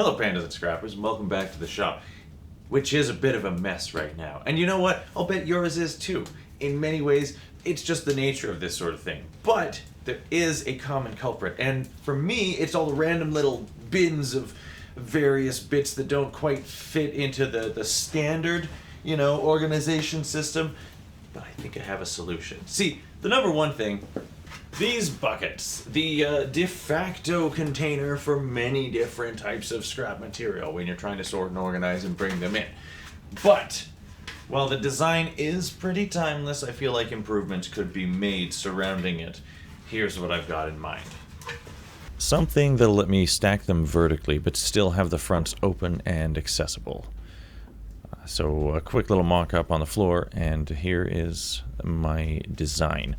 Hello pandas and scrappers, and welcome back to the shop, which is a bit of a mess right now. And you know what? I'll bet yours is too. In many ways, it's just the nature of this sort of thing. But there is a common culprit, and for me, it's all the random little bins of various bits that don't quite fit into the standard, organization system. But I think I have a solution. See, the number one thing, these buckets, the de facto container for many different types of scrap material when you're trying to sort and organize and bring them in. But while the design is pretty timeless, I feel like improvements could be made surrounding it. Here's what I've got in mind. Something that'll let me stack them vertically but still have the fronts open and accessible. So a quick little mock-up on the floor, and here is my design.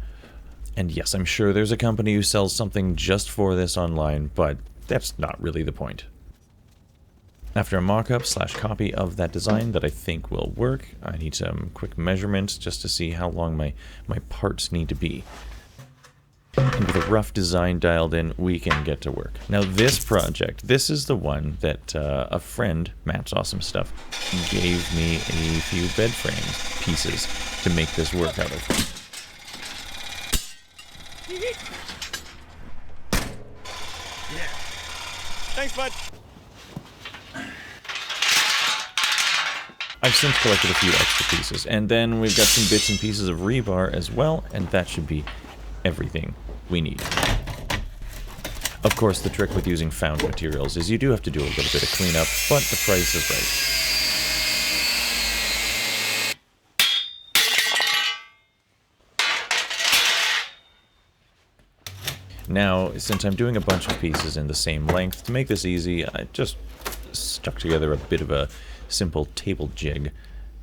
And yes, I'm sure there's a company who sells something just for this online, but that's not really the point. After a mock-up / copy of that design that I think will work, I need some quick measurements just to see how long my parts need to be. And with a rough design dialed in, we can get to work. Now this project, this is the one that a friend, Matt's Awesome Stuff, gave me a few bed frame pieces to make this work out of. Yeah. Thanks, bud. I've since collected a few extra pieces, and then we've got some bits and pieces of rebar as well, and that should be everything we need. Of course, the trick with using found materials is you do have to do a little bit of cleanup, but the price is right. Now, since I'm doing a bunch of pieces in the same length, to make this easy, I just stuck together a bit of a simple table jig,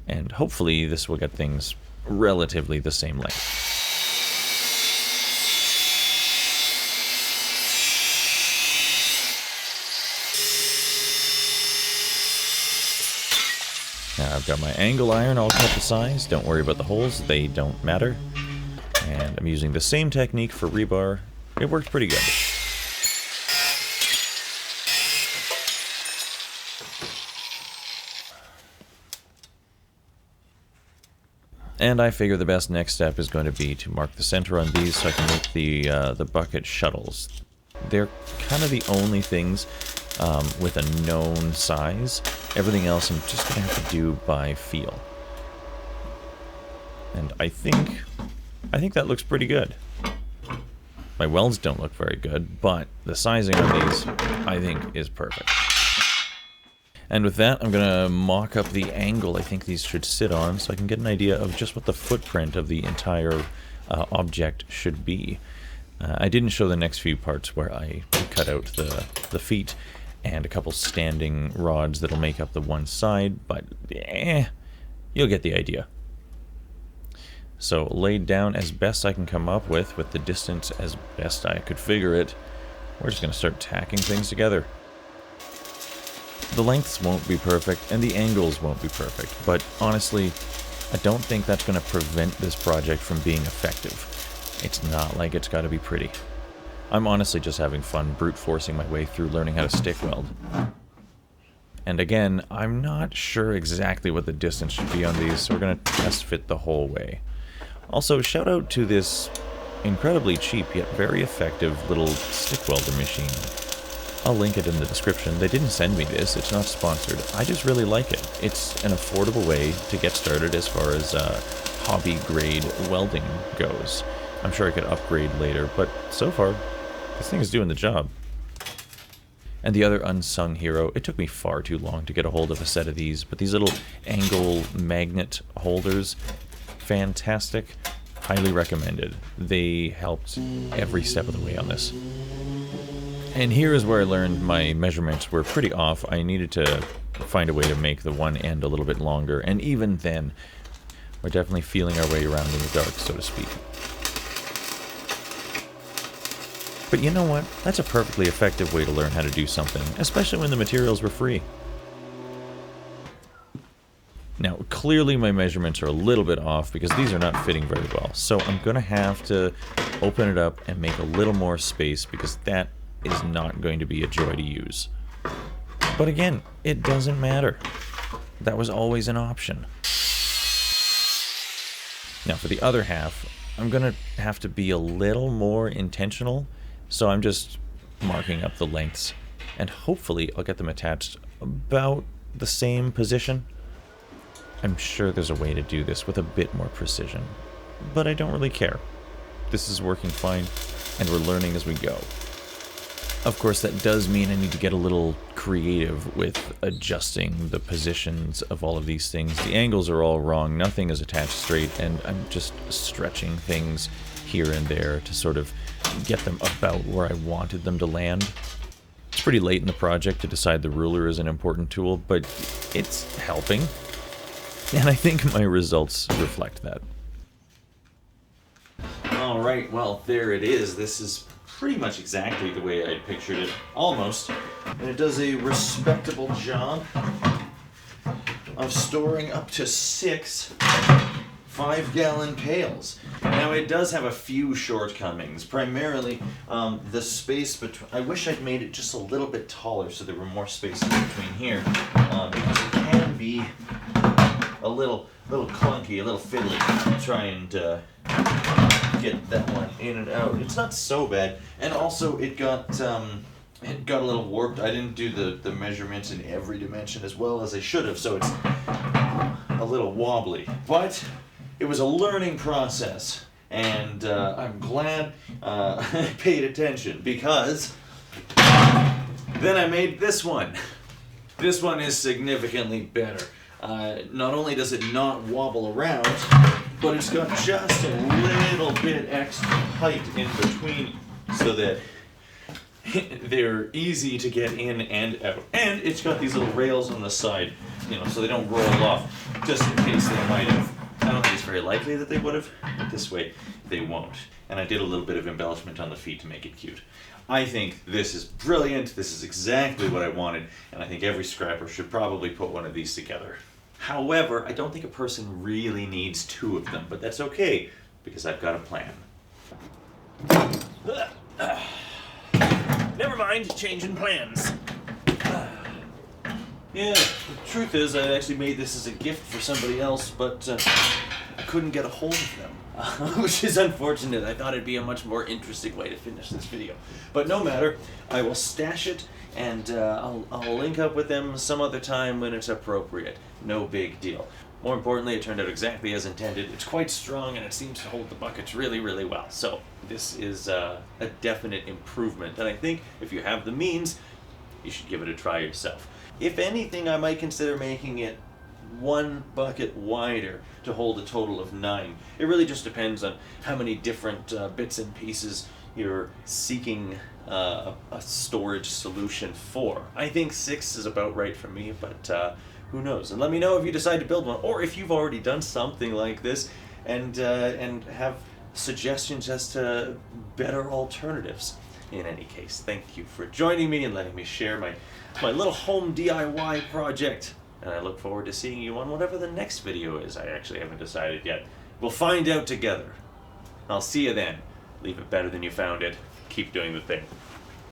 and hopefully this will get things relatively the same length. Now I've got my angle iron all cut to size. Don't worry about the holes, they don't matter. And I'm using the same technique for rebar. It worked pretty good. And I figure the best next step is going to be to mark the center on these so I can make the bucket shuttles. They're kind of the only things with a known size. Everything else I'm just going to have to do by feel. And I think that looks pretty good. My welds don't look very good, but the sizing on these, I think, is perfect. And with that, I'm going to mock up the angle I think these should sit on so I can get an idea of just what the footprint of the entire object should be. I didn't show the next few parts where I cut out the feet and a couple standing rods that'll make up the one side, but you'll get the idea. So laid down as best I can come up with the distance as best I could figure it, we're just going to start tacking things together. The lengths won't be perfect, and the angles won't be perfect, but honestly, I don't think that's going to prevent this project from being effective. It's not like it's got to be pretty. I'm honestly just having fun brute forcing my way through learning how to stick weld. And again, I'm not sure exactly what the distance should be on these, so we're going to test fit the whole way. Also, shout out to this incredibly cheap yet very effective little stick welder machine. I'll link it in the description. They didn't send me this, it's not sponsored. I just really like it. It's an affordable way to get started as far as hobby grade welding goes. I'm sure I could upgrade later, but so far, this thing is doing the job. And the other unsung hero, it took me far too long to get a hold of a set of these, but these little angle magnet holders, fantastic, highly recommended. They helped every step of the way on this. And here is where I learned my measurements were pretty off. I needed to find a way to make the one end a little bit longer, and even then, we're definitely feeling our way around in the dark, so to speak. But you know what? That's a perfectly effective way to learn how to do something, especially when the materials were free. Now, clearly my measurements are a little bit off because these are not fitting very well. So I'm going to have to open it up and make a little more space because that is not going to be a joy to use. But again, it doesn't matter. That was always an option. Now for the other half, I'm gonna have to be a little more intentional, so I'm just marking up the lengths, and hopefully I'll get them attached about the same position. I'm sure there's a way to do this with a bit more precision, but I don't really care. This is working fine, and we're learning as we go. Of course, that does mean I need to get a little creative with adjusting the positions of all of these things. The angles are all wrong, nothing is attached straight, and I'm just stretching things here and there to sort of get them about where I wanted them to land. It's pretty late in the project to decide the ruler is an important tool, but it's helping, and I think my results reflect that. Alright, well, there it is. This is pretty much exactly the way I pictured it, almost. And it does a respectable job of storing up to 6 5-gallon pails. Now it does have a few shortcomings, primarily the space between. I wish I'd made it just a little bit taller so there were more spaces between here, because it can be a little clunky, a little fiddly to try and get that one in and out. It's not so bad, and also it got a little warped. I didn't do the measurements in every dimension as well as I should have, so it's a little wobbly. But it was a learning process, and I'm glad I paid attention, because then I made this one. This one is significantly better. Not only does it not wobble around, but it's got just a little bit extra height in between so that they're easy to get in and out. And it's got these little rails on the side, so they don't roll off, just in case they might have. I don't think it's very likely that they would have, but this way they won't. And I did a little bit of embellishment on the feet to make it cute. I think this is brilliant. This is exactly what I wanted, and I think every scrapper should probably put one of these together. However, I don't think a person really needs 2 of them, but that's okay, because I've got a plan. Never mind, changing plans. Yeah, the truth is I actually made this as a gift for somebody else, but I couldn't get a hold of them, which is unfortunate. I thought it'd be a much more interesting way to finish this video. But no matter, I will stash it, and I'll link up with them some other time when it's appropriate. No big deal. More importantly, it turned out exactly as intended. It's quite strong, and it seems to hold the buckets really, really well. So this is a definite improvement, and I think if you have the means, you should give it a try yourself. If anything, I might consider making it 1 bucket wider to hold a total of 9. It really just depends on how many different bits and pieces you're seeking a storage solution for. I think 6 is about right for me, but who knows? And let me know if you decide to build one, or if you've already done something like this and have suggestions as to better alternatives. In any case, thank you for joining me and letting me share my little home DIY project. And I look forward to seeing you on whatever the next video is. I actually haven't decided yet. We'll find out together. I'll see you then. Leave it better than you found it. Keep doing the thing.